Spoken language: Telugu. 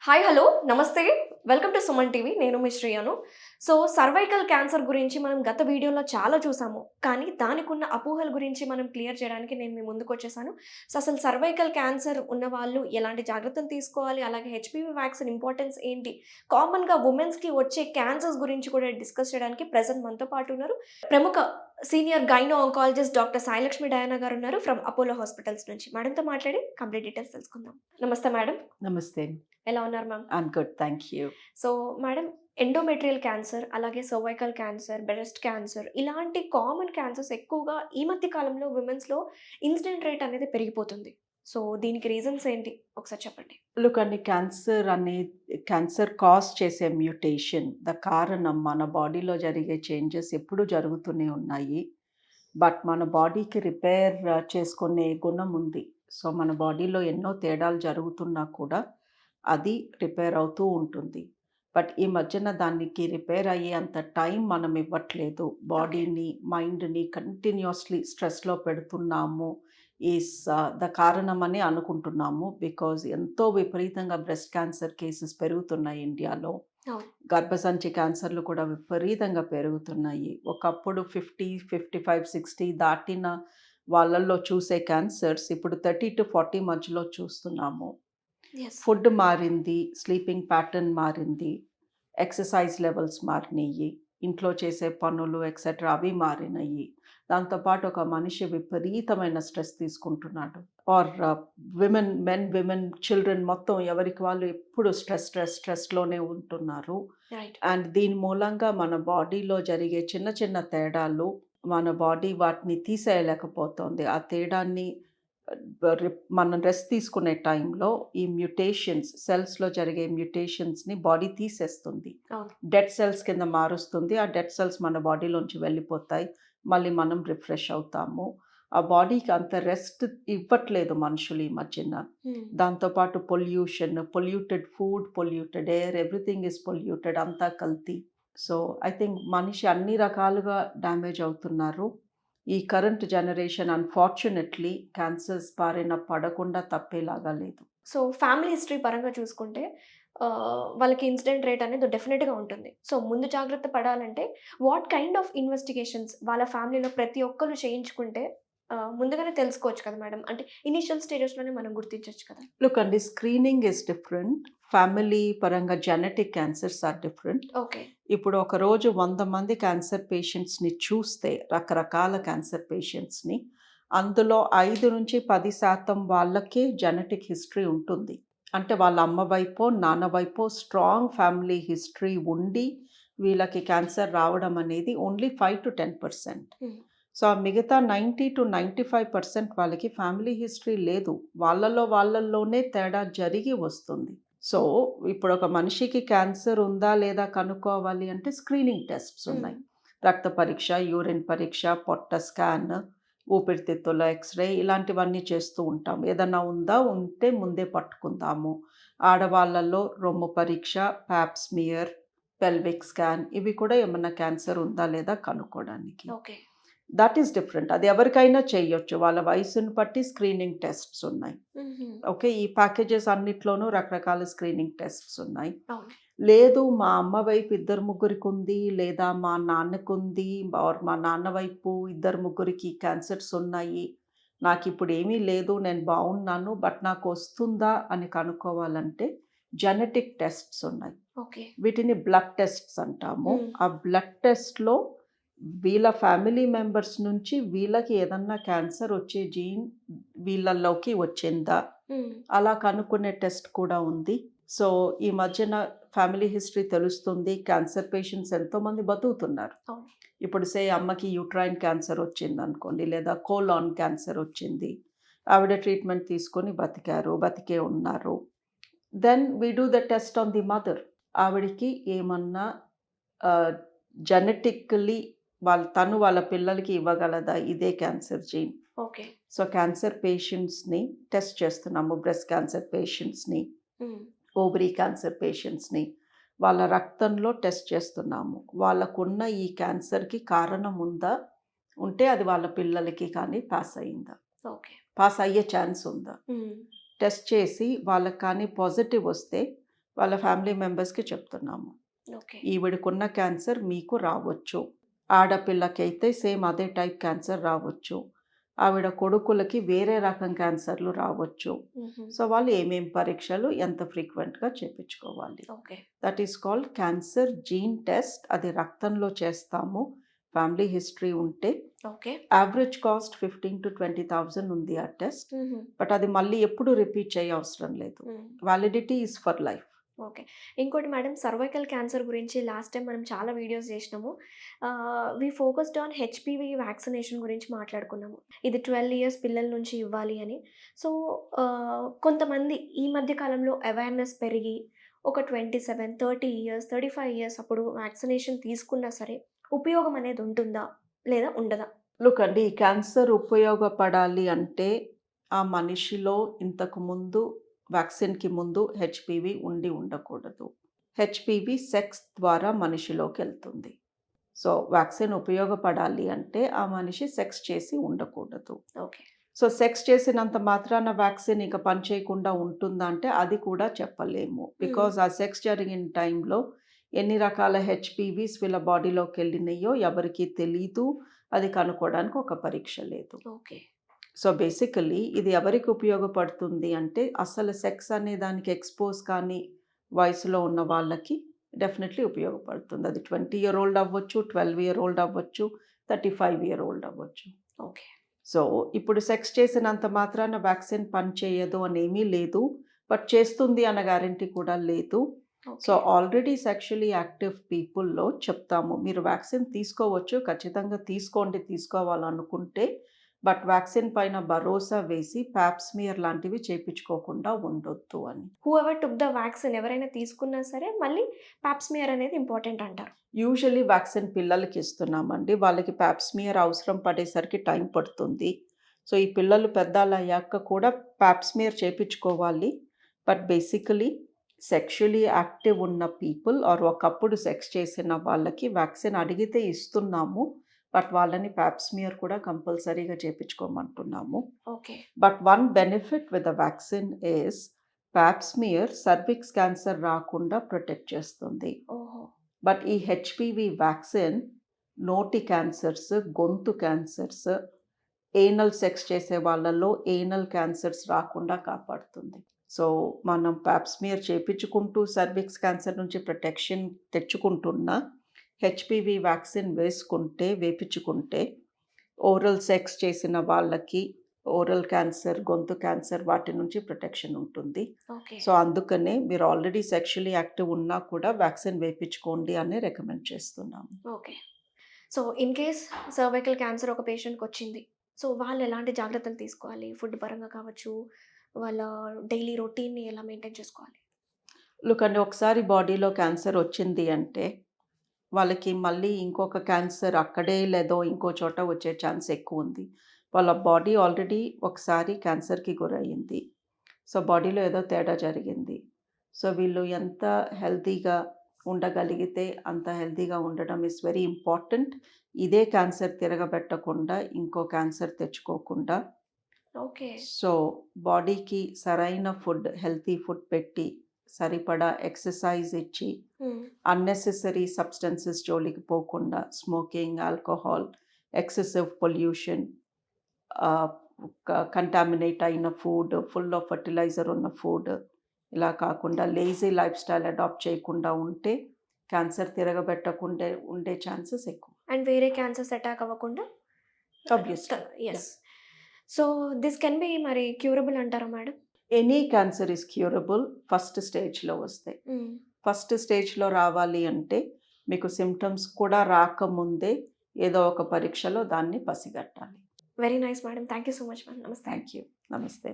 హాయ్ హలో నమస్తే వెల్కమ్ టు సుమన్ టీవీ నేను మీ శ్రేయను. సో సర్వైకల్ క్యాన్సర్ గురించి మనం గత వీడియోలో చాలా చూసాము. కానీ దానికి ఉన్న అపోహల గురించి మనం క్లియర్ చేయడానికి నేను మీ ముందుకు వచ్చేసాను. సో అసలు సర్వైకల్ క్యాన్సర్ ఉన్న వాళ్ళు ఎలాంటి జాగ్రత్తలు తీసుకోవాలి, అలాగే హెచ్పివి వ్యాక్సిన్ ఇంపార్టెన్స్ ఏంటి, కామన్గా ఉమెన్స్కి వచ్చే క్యాన్సర్స్ గురించి కూడా డిస్కస్ చేయడానికి ప్రెసెంట్ మనతో పాటు ఉన్నారు ప్రముఖ senior gynae oncologist doctor Sai Lakshmi Diana గారు ఉన్నారు ఫ్రమ్ అపోలో హాస్పిటల్స్ నుంచి. మేడంతో మాట్లాడి కంప్లీట్ డీటెయిల్స్ తెలుసుకుందాం. నమస్తే మేడం. నమస్తే. ఎలా ఉన్నారు ma'am? I'm good. Thank you. So madam, endometrial cancer, అలాగే సర్వైకల్ క్యాన్సర్, బ్రెస్ట్ క్యాన్సర్ ఇలాంటి కామన్ క్యాన్సర్స్ ఎక్కువగా ఈ మధ్య కాలంలో విమెన్స్‌లో ఇన్సిడెంట్ రేట్ అనేది పెరిగిపోతుంది. సో దీనికి రీజన్స్ ఏంటి? ఒకసారి చెప్పండి. లుక్ అండి, క్యాన్సర్ కాజ్ చేసే మ్యూటేషన్ కారణం మన బాడీలో జరిగే చేంజెస్ ఎప్పుడూ జరుగుతూనే ఉన్నాయి. బట్ మన బాడీకి రిపేర్ చేసుకునే గుణం ఉంది. సో మన బాడీలో ఎన్నో తేడాలు జరుగుతున్నా కూడా అది రిపేర్ అవుతూ ఉంటుంది. బట్ ఈ మధ్యన దానికి రిపేర్ అయ్యే అంత టైం మనం ఇవ్వట్లేదు. బాడీని, మైండ్‌ని కంటిన్యూయస్‌లీ స్ట్రెస్‌లో పెడుతున్నాము. కారణమని అనుకుంటున్నాము. బికాజ్ ఎంతో విపరీతంగా బ్రెస్ట్ క్యాన్సర్ కేసెస్ పెరుగుతున్నాయి ఇండియాలో. అవును. గర్భసంచి క్యాన్సర్లు కూడా విపరీతంగా పెరుగుతున్నాయి. ఒకప్పుడు 50, 55, 60 దాటిన వాళ్ళల్లో చూసే క్యాన్సర్స్ ఇప్పుడు 30-40 మధ్యలో చూస్తున్నాము. యెస్. ఫుడ్ మారింది, స్లీపింగ్ ప్యాటర్న్ మారింది, ఎక్సర్సైజ్ లెవెల్స్ మారినాయి, ఇంట్లో చేసే పనులు ఎక్సెట్రా అవి మారినాయి. దాంతోపాటు ఒక మనిషి విపరీతమైన స్ట్రెస్ తీసుకుంటున్నాడు. ఆర్ విమెన్, చిల్డ్రన్ మొత్తం ఎవరికి వాళ్ళు ఎప్పుడు స్ట్రెస్‌లోనే ఉంటున్నారు. రైట్. అండ్ దీని మూలంగా మన బాడీలో జరిగే చిన్న చిన్న తేడాలు మన బాడీ వాటిని తీసేయలేకపోతుంది. ఆ తేడాన్ని మనం రెస్ట్ తీసుకునే టైంలో ఈ సెల్స్‌లో జరిగే మ్యూటేషన్స్‌ని బాడీ తీసేస్తుంది. అవును. డెడ్ సెల్స్ కింద మారుస్తుంది. ఆ డెడ్ సెల్స్ మన బాడీలోంచి వెళ్ళిపోతాయి. మళ్ళీ మనం రిఫ్రెష్ అవుతాము. ఆ బాడీకి అంత రెస్ట్ ఇవ్వట్లేదు మనుషులు ఈ మధ్యన. దాంతోపాటు polluted food, polluted air, everything is polluted, అంతా కల్తీ. సో ఐ థింక్ మనిషి అన్ని రకాలుగా డ్యామేజ్ అవుతున్నారు. ఈ కరెంట్ జనరేషన్ అన్‌ఫార్చునేట్‌లీ క్యాన్సర్స్ బారిన పడకుండా తప్పేలాగా లేదు. సో ఫ్యామిలీ హిస్టరీ పరంగా చూసుకుంటే వాళ్ళకి ఇన్సిడెంట్ రేట్ అనేది డెఫినెట్‌గా ఉంటుంది. సో ముందు జాగ్రత్త పడాలంటే వాట్ కైండ్ ఆఫ్ ఇన్వెస్టిగేషన్స్ వాళ్ళ ఫ్యామిలీలో ప్రతి ఒక్కళ్ళు చేయించుకుంటే ముందుగానే తెలుసుకోవచ్చు కదా మేడం. అంటే ఇనీషియల్ స్టేజెస్‌లోనే మనం గుర్తించొచ్చు కదా. లుక్ అండి, స్క్రీనింగ్ ఈస్ డిఫరెంట్. ఫ్యామిలీ పరంగా genetic cancers are different. Okay. ఇప్పుడు ఒకరోజు 100 మంది క్యాన్సర్ పేషెంట్స్‌ని చూస్తే, రకరకాల క్యాన్సర్ పేషెంట్స్‌ని, అందులో 5-10% వాళ్ళకే జెనెటిక్ హిస్టరీ ఉంటుంది. అంటే వాళ్ళ అమ్మ వైపో, నాన్న వైపో స్ట్రాంగ్ ఫ్యామిలీ హిస్టరీ ఉండి వీళ్ళకి క్యాన్సర్ రావడం అనేది ఓన్లీ 5-10%. సో ఆ మిగతా 90-95% వాళ్ళకి ఫ్యామిలీ హిస్టరీ లేదు. వాళ్ళల్లోనే తేడా జరిగి వస్తుంది. సో ఇప్పుడు ఒక మనిషికి క్యాన్సర్ ఉందా లేదా కనుక్కోవాలి అంటే స్క్రీనింగ్ టెస్ట్స్ ఉన్నాయి. రక్త పరీక్ష, యూరిన్ పరీక్ష, పొట్ట స్కాన్, ఊపిరితిత్తుల ఎక్స్‌రే ఇలాంటివన్నీ చేస్తూ ఉంటాం. ఏదన్నా ఉంటే ముందే పట్టుకుందాము. ఆడవాళ్ళల్లో రొమ్ము పరీక్ష, పాప్ స్మియర్, పెల్విక్ స్కాన్ ఇవి కూడా ఏమన్నా క్యాన్సర్ ఉందా లేదా కనుక్కోవడానికి. ఓకే. That is different. అది ఎవరికైనా చేయొచ్చు. వాళ్ళ వయసుని బట్టి స్క్రీనింగ్ టెస్ట్స్ ఉన్నాయి. ఓకే. ఈ ప్యాకేజెస్ అన్నిట్లోనూ రకరకాల స్క్రీనింగ్ టెస్ట్స్ ఉన్నాయి. అవును. లేదు మా అమ్మ వైపు 2-3 ఉంది, లేదా మా నాన్నకుంది, ఆర్ మా నాన్న వైపు 2-3 క్యాన్సర్స్ ఉన్నాయి. నాకిప్పుడు ఏమీ లేదు, నేను బాగున్నాను, బట్ నాకు వస్తుందా అని కనుక్కోవాలంటే జెనెటిక్ టెస్ట్స్ ఉన్నాయి. ఓకే. వీటిని బ్లడ్ టెస్ట్స్ అంటాము. ఆ బ్లడ్ టెస్ట్‌లో వీళ్ళ ఫ్యామిలీ మెంబర్స్ నుంచి వీళ్ళకి ఏదన్నా క్యాన్సర్ వచ్చే జీన్ వీళ్ళలోకి వచ్చిందా అలా కనుక్కునే టెస్ట్ కూడా ఉంది. సో ఈ మధ్యన ఫ్యామిలీ హిస్టరీ తెలుస్తుంది. క్యాన్సర్ పేషెంట్స్ ఎంతోమంది బతుకుతున్నారు. అవును. ఇప్పుడు అమ్మకి యూట్రైన్ క్యాన్సర్ వచ్చింది అనుకోండి, లేదా కోలాన్ క్యాన్సర్ వచ్చింది. ఆవిడ ట్రీట్మెంట్ తీసుకొని బతికే ఉన్నారు. Then we do the test on the mother. ఆవిడకి ఏమన్నా జెనెటికల్లీ వాళ్ళ పిల్లలకి ఇవ్వగలదా ఇదే cancer gene. Okay. So cancer పేషెంట్స్‌ని టెస్ట్ చేస్తున్నాము. బ్రెస్ట్ క్యాన్సర్ పేషెంట్స్‌ని, ఓవరీ క్యాన్సర్ పేషెంట్స్‌ని వాళ్ళ రక్తంలో టెస్ట్ చేస్తున్నాము. వాళ్ళకున్న ఈ క్యాన్సర్‌కి కారణం ఉందా? ఉంటే అది వాళ్ళ పిల్లలకి కానీ పాస్ అయిందా? ఓకే. పాస్ అయ్యే ఛాన్స్ ఉందా? టెస్ట్ చేసి వాళ్ళకి కానీ పాజిటివ్ వస్తే వాళ్ళ ఫ్యామిలీ మెంబర్స్కి చెప్తున్నాము, ఓకే. ఈవిడకున్న క్యాన్సర్ మీకు రావచ్చు. ఆడపిల్లకైతే సేమ్ అదే టైప్ క్యాన్సర్ రావచ్చు. ఆవిడ కొడుకులకి వేరే రకం క్యాన్సర్లు రావచ్చు. సో వాళ్ళు ఏమేం పరీక్షలు ఎంత ఫ్రీక్వెంట్గా చేయించుకోవాలి. Okay. That is called cancer gene test. అది రక్తంలో చేస్తాము. ఫ్యామిలీ హిస్టరీ ఉంటే ఓకే. యావరేజ్ కాస్ట్ 15,000 to 20,000 ఉంది ఆ టెస్ట్. బట్ అది మళ్ళీ ఎప్పుడు రిపీట్ చేయ అవసరం లేదు. Validity is for life. Okay. ఇంకోటి మేడం, సర్వైకల్ క్యాన్సర్ గురించి లాస్ట్ టైం మనం చాలా వీడియోస్ చేసినాము. వి ఫోకస్డ్ ఆన్ హెచ్పివి వ్యాక్సినేషన్ గురించి మాట్లాడుకున్నాము. ఇది 12 ఇయర్స్ పిల్లల నుంచి ఇవ్వాలి అని. సో కొంతమంది ఈ మధ్య కాలంలో అవేర్నెస్ పెరిగి ఒక 27, 30 ఇయర్స్, 35 ఇయర్స్ అప్పుడు వ్యాక్సినేషన్ తీసుకున్నా సరే ఉపయోగం అనేది ఉంటుందా లేదా ఉండదా? లుక్ అండి, ఈ క్యాన్సర్ ఉపయోగపడాలి అంటే ఆ మనిషిలో ఇంతకు ముందు వ్యాక్సిన్కి ముందు హెచ్పివి ఉండకూడదు. హెచ్పివి సెక్స్ ద్వారా మనిషిలోకి వెళ్తుంది. సో వ్యాక్సిన్ ఉపయోగపడాలి అంటే ఆ మనిషి సెక్స్ చేసి ఉండకూడదు. ఓకే. సో సెక్స్ చేసినంత మాత్రాన వ్యాక్సిన్ ఇక పనిచేయకుండా ఉంటుందా అంటే అది కూడా చెప్పలేము. బికాజ్ ఆ సెక్స్ జరిగిన టైంలో ఎన్ని రకాల హెచ్పివిస్ వీళ్ళ బాడీలోకి వెళ్ళినాయో ఎవరికి తెలీదు. అది కనుక్కోవడానికి ఒక పరీక్ష లేదు. ఓకే. సో బేసికలీ ఇది ఎవరికి ఉపయోగపడుతుంది అంటే అసలు సెక్స్ అనే దానికి ఎక్స్పోజ్ కానీ వయసులో ఉన్న వాళ్ళకి డెఫినెట్లీ ఉపయోగపడుతుంది. అది 20-year-old అవ్వచ్చు, 12-year-old అవ్వచ్చు, 35-year-old అవ్వచ్చు. ఓకే. సో ఇప్పుడు సెక్స్ చేసినంత మాత్రాన వ్యాక్సిన్ పని చేయదు అని ఏమీ లేదు. బట్ చేస్తుంది అన్న గ్యారంటీ కూడా లేదు. సో ఆల్రెడీ సెక్షువల్లీ యాక్టివ్ పీపుల్లో చెప్తాము, మీరు వ్యాక్సిన్ తీసుకోవచ్చు, ఖచ్చితంగా తీసుకోవాలనుకుంటే. బట్ వ్యాక్సిన్ పైన భరోసా వేసి ప్యాప్స్మియర్ లాంటివి చేయించుకోకుండా ఉండొద్దు అని. హూఎవర్ టుక్ ద వ్యాక్సిన్ ఎవరైనా తీసుకున్నా సరే మళ్ళీ ప్యాప్స్మియర్ అనేది ఇంపార్టెంట్ అంటారు. యూజువల్లీ వ్యాక్సిన్ పిల్లలకి ఇస్తున్నామండి. వాళ్ళకి ప్యాప్స్మియర్ అవసరం పడేసరికి టైం పడుతుంది. సో ఈ పిల్లలు పెద్దలు అయ్యాక కూడా ప్యాప్స్మియర్ చేయించుకోవాలి. బట్ బేసికలీ సెక్షువల్లీ యాక్టివ్ ఉన్న పీపుల్ ఆర్ ఒకప్పుడు సెక్స్ చేసిన వాళ్ళకి వ్యాక్సిన్ అడిగితే ఇస్తున్నాము. బట్ వాళ్ళని ప్యాప్స్మియర్ కూడా కంపల్సరీగా చేయించుకోమంటున్నాము. Okay. But one benefit with the vaccine is pap smear cervix cancer రాకుండా ప్రొటెక్ట్ చేస్తుంది. ఓహో. బట్ ఈ హెచ్పివి వ్యాక్సిన్ నోటి క్యాన్సర్స్, గొంతు క్యాన్సర్స్, ఏనల్ సెక్స్ చేసే వాళ్ళలో ఏనల్ క్యాన్సర్స్ రాకుండా కాపాడుతుంది. సో మనం ప్యాప్స్మియర్ చేయించుకుంటూ సర్విక్స్ క్యాన్సర్ నుంచి ప్రొటెక్షన్ తెచ్చుకుంటున్నా హెచ్పివి వ్యాక్సిన్ వేపించుకుంటే ఓరల్ సెక్స్ చేసిన వాళ్ళకి ఓరల్ క్యాన్సర్, గొంతు క్యాన్సర్ వాటి నుంచి ప్రొటెక్షన్ ఉంటుంది. సో అందుకనే మీరు ఆల్రెడీ సెక్షువల్లీ యాక్టివ్ ఉన్నా కూడా వ్యాక్సిన్ వేయించుకోండి అని రికమెండ్ చేస్తున్నాము. Okay. So in case cervical cancer ఒక పేషెంట్కి వచ్చింది, సో వాళ్ళు ఎలాంటి జాగ్రత్తలు తీసుకోవాలి? ఫుడ్ పరంగా కావచ్చు, వాళ్ళ డైలీ రొటీన్ని ఎలా మెయింటైన్ చేసుకోవాలి? లుక్ అండి, ఒకసారి బాడీలో క్యాన్సర్ వచ్చింది అంటే వాళ్ళకి మళ్ళీ ఇంకొక క్యాన్సర్ అక్కడే లేదో ఇంకో చోట వచ్చే ఛాన్స్ ఎక్కువ ఉంది. వాళ్ళ బాడీ ఆల్రెడీ ఒకసారి క్యాన్సర్కి గురయ్యింది. సో బాడీలో ఏదో తేడా జరిగింది. సో వీళ్ళు ఎంత హెల్తీగా ఉండగలిగితే అంత హెల్తీగా ఉండడం ఇస్ వెరీ ఇంపార్టెంట్. ఇదే క్యాన్సర్ తిరగబెట్టకుండా ఇంకో క్యాన్సర్ తెచ్చుకోకుండా. ఓకే. సో బాడీకి సరైన ఫుడ్, హెల్తీ ఫుడ్ పెట్టి సరిపడా ఎక్సర్సైజ్ ఇచ్చి అన్నెసెసరీ సబ్స్టెన్సెస్ జోలికి పోకుండా smoking, alcohol, excessive pollution, contaminate అయిన ఫుడ్, ఫుల్ ఆఫ్ ఫర్టిలైజర్ ఉన్న ఫుడ్ ఇలా కాకుండా లేజీ లైఫ్ స్టైల్ అడాప్ట్ చేయకుండా ఉంటే క్యాన్సర్ తిరగబెట్టకుండా ఉండే ఛాన్సెస్ ఎక్కువ. అండ్ వేరే క్యాన్సర్స్ అటాక్ అవ్వకుండా obviously. Yes. So this can be మరి క్యూరబుల్ అంటారా madam? Any cancer is curable first స్టేజ్లో వస్తే. ఫస్ట్ స్టేజ్లో రావాలి అంటే మీకు సిమ్టమ్స్ కూడా రాకముందే ఏదో ఒక పరీక్షలో దాన్ని పసిగట్టాలి. Very nice madam. Thank you so much madam. నమస్తే. Thank you. నమస్తే.